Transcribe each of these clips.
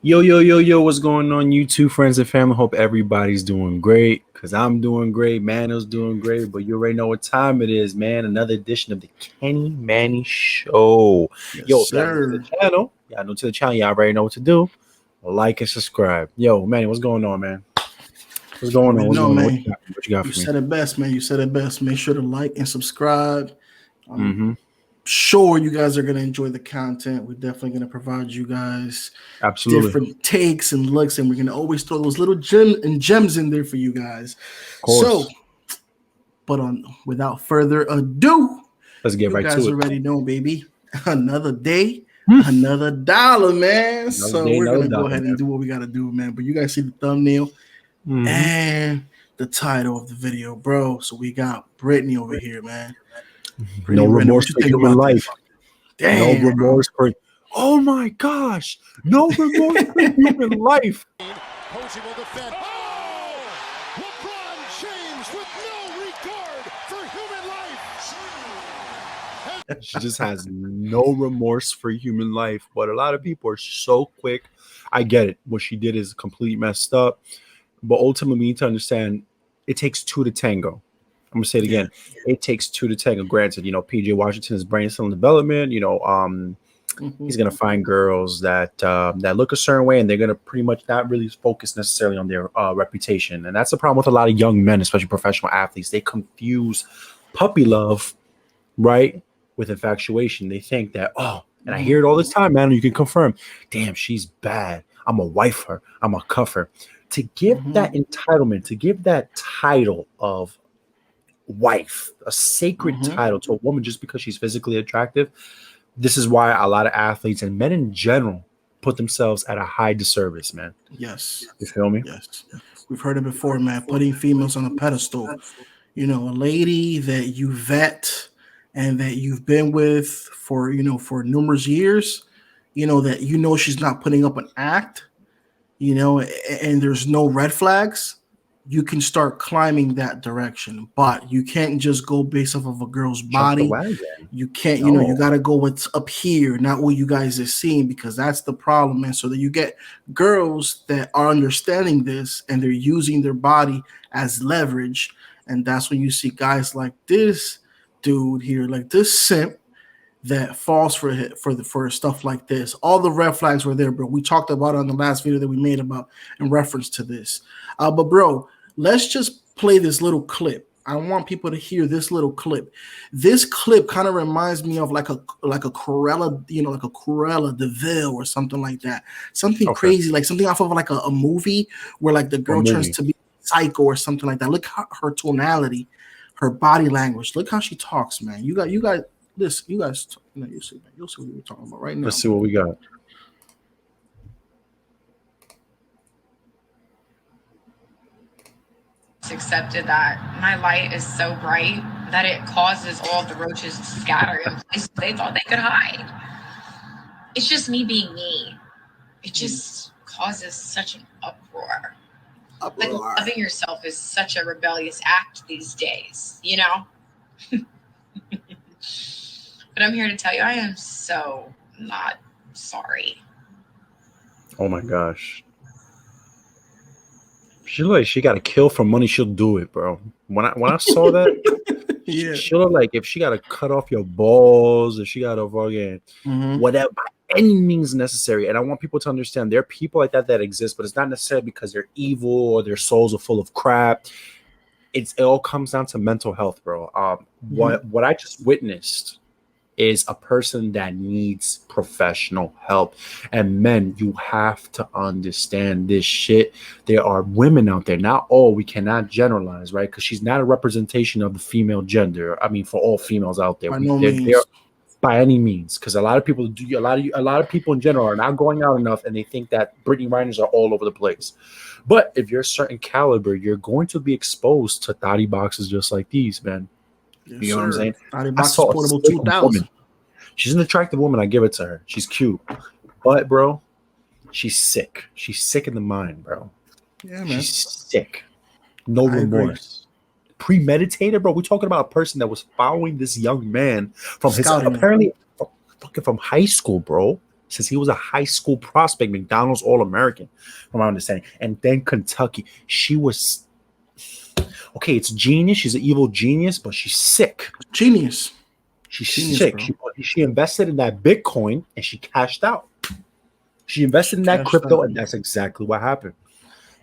Yo, what's going on, YouTube friends and family? Hope everybody's doing great, because I'm doing great. Mano's doing great, but you already know what time it is, man. Another edition of the Kenny Manny Show. Yes, Yo, if y'all new to sir. the channel, y'all already know what to do. Like and subscribe. Yo, Manny, what's going on, man? What's You going on? already What's know, going on? man. What you got You for me? said it best, man. You said it best. Make sure to like and subscribe. I'm Mm-hmm. sure you guys are going to enjoy the content. We're definitely going to provide you guys Absolutely. different takes and looks, and we're going to always throw those little gems in there for you guys. Of course. So, without further ado, Let's get you right guys to it. already know, baby. Another day, Hmm. another dollar, man. Another So day, we're another going to go dollar, ahead and man. do what we got to do, man. But you guys see the thumbnail Mm-hmm. and the title of the video, bro. So we got Britney over here, man. No Britney Renner, remorse what you for think human about life. this? No Damn, bro. remorse for. Oh my gosh! No remorse for human life. Posey will defend. Oh! LeBron James with no regard for human life. She just has no remorse for human life. But a lot of people are so quick. I get it. What she did is completely messed up. But ultimately, we need to understand it takes two to tango. I'm gonna say it again. It takes two to tango. Granted, PJ Washington's brain still in development. He's gonna find girls that look a certain way, and they're gonna pretty much not really focus necessarily on their reputation. And that's the problem with a lot of young men, especially professional athletes. They confuse puppy love, right, with infatuation. They think that, and I hear it all this time, man. You can confirm. Damn, she's bad. I'm a wife her. I'm a cuff her. To give that entitlement, to give that title of wife, a sacred title to a woman just because she's physically attractive. This is why a lot of athletes and men in general put themselves at a high disservice, man. Yes. You feel me? Yes. We've heard it before, man. Putting females on a pedestal. A lady that you vet and that you've been with for numerous years, that she's not putting up an act, and there's no red flags, you can start climbing that direction. But you can't just go based off of a girl's Jump the body. wagon. You can't, No. you got to go what's up here, not what you guys are seeing, because that's the problem, man. So that you get girls that are understanding this and they're using their body as leverage. And that's when you see guys like this dude here, like this simp, that falls for stuff like this. All the red flags were there, bro. We talked about it on the last video that we made about in reference to this. But bro, let's just play this little clip. I want people to hear this little clip. This clip kind of reminds me of like a Cruella, like a Cruella DeVille or something like that. Something crazy, like something off of like a movie where like the girl turns to be psycho or something like that. Look at her tonality, her body language. Look how she talks, man. You guys. This, you guys, you'll see, man. You'll see what we're talking about right now. Let's see what we got. Accepted that my light is so bright that it causes all of the roaches to scatter in places they thought they could hide. It's just me being me. It just causes such an uproar. Like loving yourself is such a rebellious act these days, But I'm here to tell you, I am so not sorry. Oh my gosh. She look like she got to kill for money. She'll do it, bro. When I saw that, she look like if she got to cut off your balls, if she got to fucking whatever, by any means necessary. And I want people to understand there are people like that exist, but it's not necessarily because they're evil or their souls are full of crap. It all comes down to mental health, bro. What I just witnessed is a person that needs professional help. And men, you have to understand this shit. There are women out there, not all, we cannot generalize, right? Because she's not a representation of the female gender. I mean, for all females out there, by no means. By any means, because a lot of people do. A lot of people in general are not going out enough, and they think that Britney Reners are all over the place. But if you're a certain caliber, you're going to be exposed to thotty boxes just like these, man. Yes, you know what I'm saying? I saw a portable 2000. She's an attractive woman. I give it to her. She's cute, but bro, she's sick. She's sick in the mind, bro. Yeah, man. She's sick. No remorse. Premeditated, bro. We're talking about a person that was following this young man from his apparently fucking from high school, bro. since he was a high school prospect, McDonald's All-American, from my understanding. And then Kentucky. She was okay. It's genius. She's an evil genius, but she's sick. Genius. She's Genius, sick. bro. She invested in that Bitcoin and she cashed out. She invested in that Cashed crypto, out. and that's exactly what happened.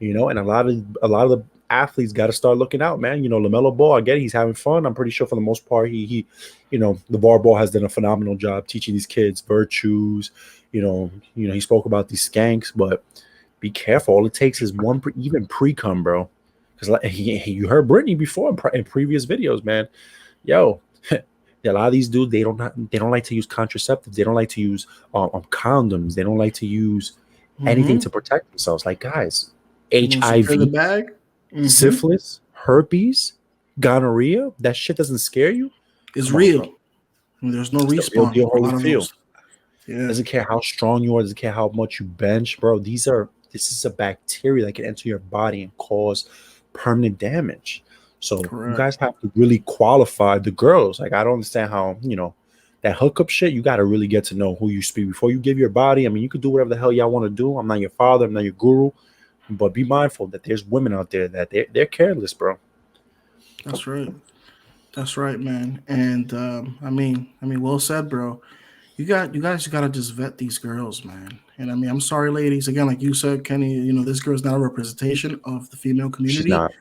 And a lot of the athletes got to start looking out, man. LaMelo Ball, I get it, he's having fun. I'm pretty sure for the most part, he LeVar Ball has done a phenomenal job teaching these kids virtues. He spoke about these skanks, but be careful. All it takes is one, even pre-cum, bro. Because you heard Britney before in previous videos, man. Yo, a lot of these dudes, they don't like to use contraceptives. They don't like to use condoms. They don't like to use anything to protect themselves. Like, guys, HIV, the bag, syphilis, herpes, gonorrhea, that shit doesn't scare you? It's real. There's no respawn. Deal, Holyfield. Yeah. Doesn't care how strong you are, doesn't care how much you bench, bro. This is a bacteria that can enter your body and cause permanent damage. So you guys have to really qualify the girls. Like, I don't understand how, that hookup shit, you got to really get to know who you speak before you give your body. I mean, you can do whatever the hell y'all want to do. I'm not your father. I'm not your guru. But be mindful that there's women out there that they're careless, bro. That's right. That's right, man. And I mean, well said, bro. You guys got to just vet these girls, man. And I mean, I'm sorry, ladies. Again, like you said, Kenny, this girl's not a representation of the female community. She's not.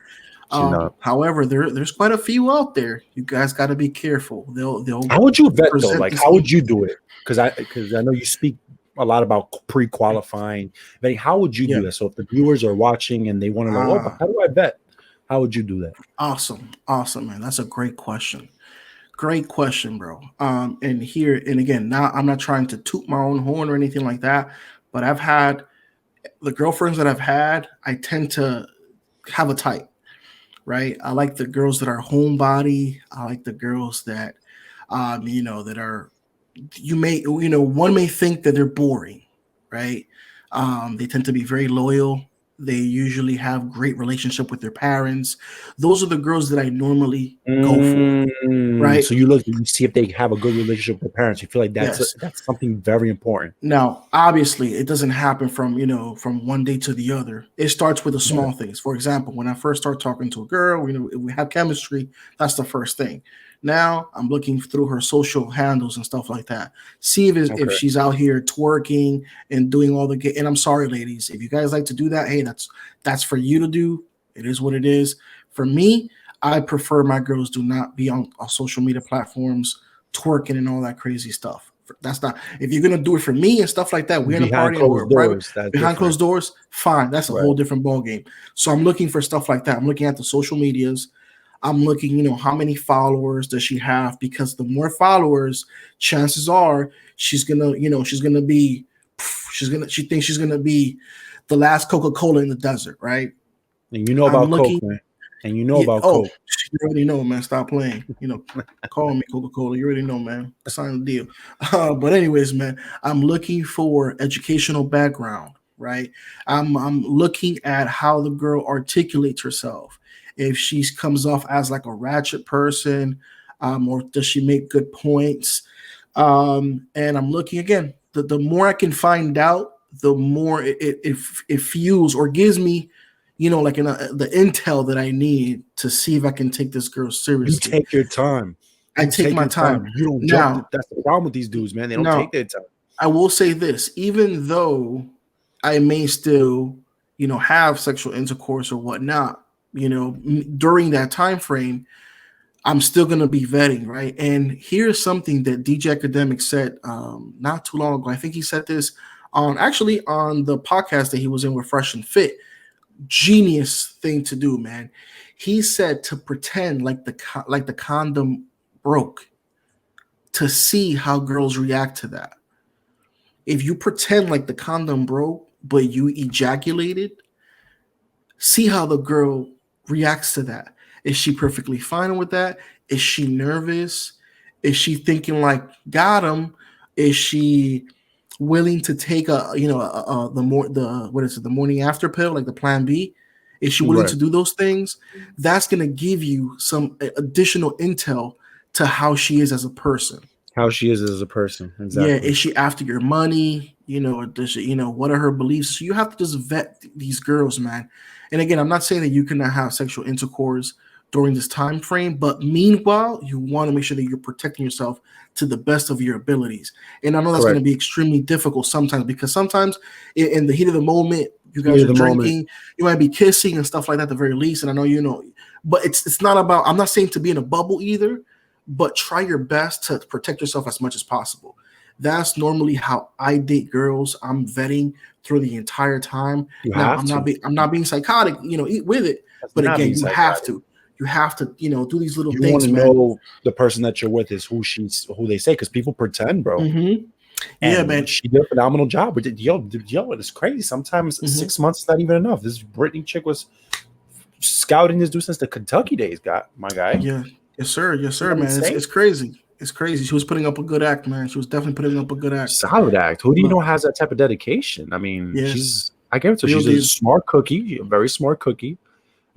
However, there's quite a few out there. You guys got to be careful. They'll. How would you vet though? Like, how would you do it? Because I know you speak a lot about pre-qualifying. How would you do that? So if the viewers are watching and they want to know, how do I vet? How would you do that? Awesome, man. That's a great question. Great question, bro. And again, now I'm not trying to toot my own horn or anything like that, but I've had the girlfriends that I've had. I tend to have a type. Right. I like the girls that are homebody. I like the girls that, that are, one may think that they're boring, right? They tend to be very loyal. They usually have great relationship with their parents. Those are the girls that I normally go for, right? So you see if they have a good relationship with their parents. You feel like that's something very important. Now, obviously, it doesn't happen from one day to the other. It starts with the small things. For example, when I first start talking to a girl, if we have chemistry, that's the first thing. Now I'm looking through her social handles and stuff like that. See if she's out here twerking and doing all the. And I'm sorry, ladies, if you guys like to do that, hey, that's for you to do. It is what it is. For me, I prefer my girls do not be on social media platforms twerking and all that crazy stuff. That's not. If you're gonna do it for me and stuff like that, we're in a party and we're private behind closed doors. Fine, that's a whole different ball game. So I'm looking for stuff like that. I'm looking at the social medias. I'm looking, how many followers does she have? Because the more followers, chances are she thinks she's gonna be the last Coca-Cola in the desert, right? And about Coke, man. And about Coke. You already know, man. Stop playing. Call me Coca-Cola. You already know, man. Sign the deal. But anyways, man, I'm looking for educational background, right? I'm looking at how the girl articulates herself. If she comes off as like a ratchet person, or does she make good points? And I'm looking again. The more I can find out, the more it fuels or gives me, like the intel that I need to see if I can take this girl seriously. You take your time. I take my time. You don't jump. That's the problem with these dudes, man. They don't take their time. I will say this, even though I may still, have sexual intercourse or whatnot, during that time frame, I'm still going to be vetting, right? And here's something that DJ Academic said not too long ago. I think he said this on the podcast that he was in with Fresh and Fit. Genius thing to do, man. He said to pretend like the condom broke to see how girls react to that. If you pretend like the condom broke, but you ejaculated, see how the girl reacts to that. Is she perfectly fine with that? Is she nervous? Is she thinking like, got him? Is she willing to take the morning after pill, like the plan B? Is she willing to do those things? That's going to give you some additional intel to how she is as a person. Exactly. Yeah. Is she after your money? What are her beliefs? So you have to just vet these girls, man. And again, I'm not saying that you cannot have sexual intercourse during this time frame, but meanwhile, you want to make sure that you're protecting yourself to the best of your abilities. And I know that's going to Correct. be extremely difficult sometimes, because sometimes in the heat of the moment, you Heat guys of are the moment. drinking, you might be kissing and stuff like that at the very least. And I know, but it's not about, I'm not saying to be in a bubble either, but try your best to protect yourself as much as possible. That's normally how I date girls. I'm vetting through the entire time. You Now, have to. I'm not being psychotic, with it. That's But not again, being psychotic. you have to, do these little You want things, to man. know the person that you're with is who they say, because people pretend, bro. Mm-hmm. Yeah, And man. she did a phenomenal job. But yo, it's crazy. Sometimes Mm-hmm. 6 months is not even enough. This Britney chick was scouting this dude since the Kentucky days, my guy. Yeah. Yes, sir. Yes, sir, Isn't that man. insane? It's crazy. It's crazy. She was putting up a good act, man. She was definitely putting up a good act. Solid act. Who do you But know has that type of dedication? I mean, yeah, I give it to her. real She's a deal. smart cookie, a very smart cookie.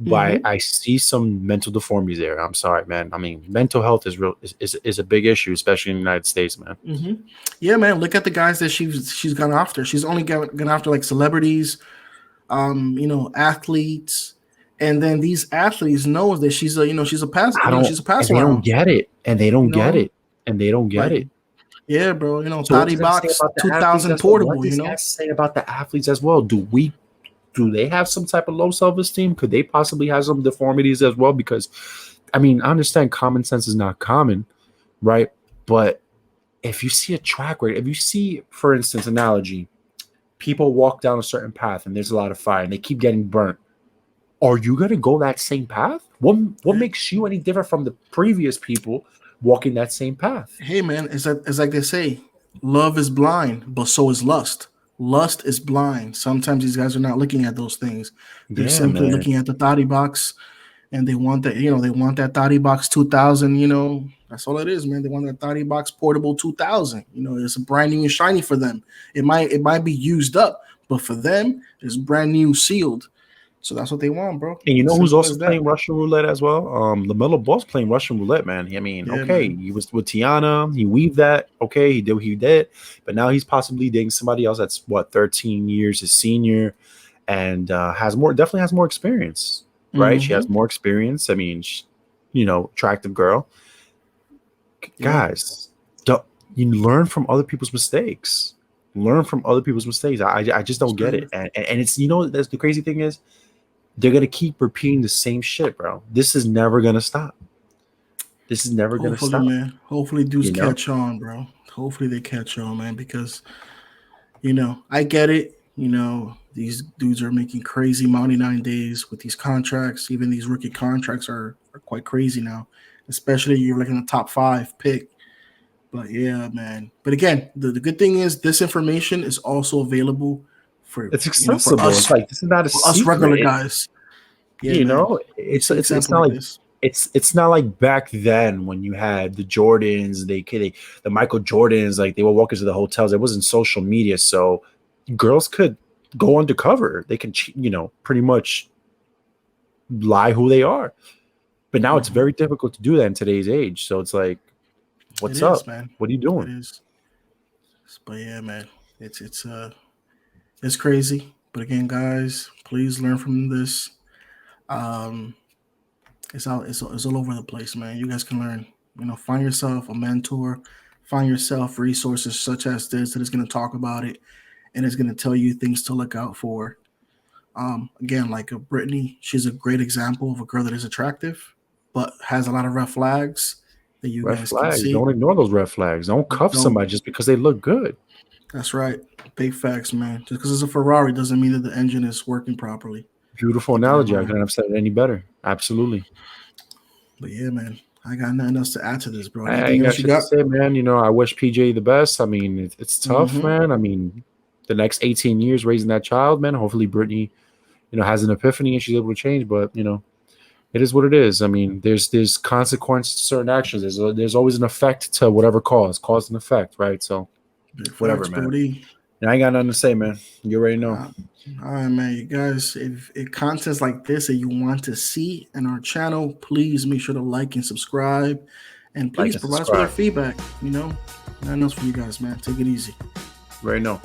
But Mm-hmm. I see some mental deformities there. I'm sorry, man. I mean, mental health is a big issue, especially in the United States, man. Mm-hmm. Yeah, man. Look at the guys that she's gone after. She's only gone after like celebrities, athletes, and then these athletes know that she's a pass, she's a pass And they don't around. get it, and they don't get it, and they don't get Like, it. yeah, bro. So what Thotty does that say Box about the athletes 2000 as well? What portable. does that say about the athletes as well? Do they have some type of low self-esteem? Could they possibly have some deformities as well? Because, I mean, I understand common sense is not common, right? But if you see a track record, if you see, for instance, analogy, people walk down a certain path and there's a lot of fire and they keep getting burnt. Are you going to go that same path? What makes you any different from the previous people walking that same path? Hey, man, it's like they say, love is blind, but so is lust. Lust is blind. Sometimes these guys are not looking at those things. They're Yeah, simply man. looking at the Thotty Box, and they want that, they want that Thotty Box 2000, that's all it is, man. They want that Thotty Box portable 2000. It's a brand new and shiny for them. It might be used up, but for them, it's brand new, sealed. So that's what they want, bro. And you know who's Simple also as that. playing Russian roulette as well? LaMelo Ball's playing Russian roulette, man. I mean, Yeah, okay, man. he was with Tiana, he weaved that, okay, he did what he did, but now he's possibly dating somebody else that's 13 years his senior, and definitely has more experience, right? She has more experience. I mean, attractive girl. Guys, you learn from other people's mistakes. Learn from other people's mistakes. I just don't get it, and it's that's the crazy thing is. They're going to keep repeating the same shit, bro. This is never going to stop. This is never going to stop. Man. Hopefully dudes catch on, bro. Hopefully they catch on, man, because, I get it. These dudes are making crazy money nowadays with these contracts. Even these rookie contracts are quite crazy now, especially you're like in the top 5 pick. But yeah, man. But again, the good thing is this information is also available for it's accessible. For us, it's like this is not a us secret. regular guys. Yeah, it's not like this. It's not like back then when you had the Jordans, the Michael Jordans, like they would walk into the hotels. There wasn't social media, so girls could go undercover. They can, pretty much lie who they are. But now it's very difficult to do that in today's age. So it's like, what's up, man? What are you doing? It is. But yeah, man, it's crazy. But again, guys, please learn from this. It's all over the place, man. You guys can learn. Find yourself a mentor, find yourself resources such as this that is going to talk about it and is going to tell you things to look out for. Again, like a Britney, she's a great example of a girl that is attractive, but has a lot of red flags that you guys can see. Don't ignore those red flags. Don't cuff somebody just because they look good. That's right. Big facts, man. Just because it's a Ferrari doesn't mean that the engine is working properly. Beautiful analogy. I couldn't have said it any better. Absolutely. But yeah, man, I got nothing else to add to this, bro. I got shit to say, man. I wish PJ the best. I mean, it's tough, man. I mean, the next 18 years raising that child, man. Hopefully Britney, has an epiphany and she's able to change. But it is what it is. I mean, there's consequences to certain actions. There's always an effect to whatever cause and effect, right? So whatever, man. Brody. I ain't got nothing to say, man. You already know. All right, man. You guys, if contents like this that you want to see in our channel, please make sure to like and subscribe. And please provide us with your feedback. Nothing else for you guys, man. Take it easy. Right now.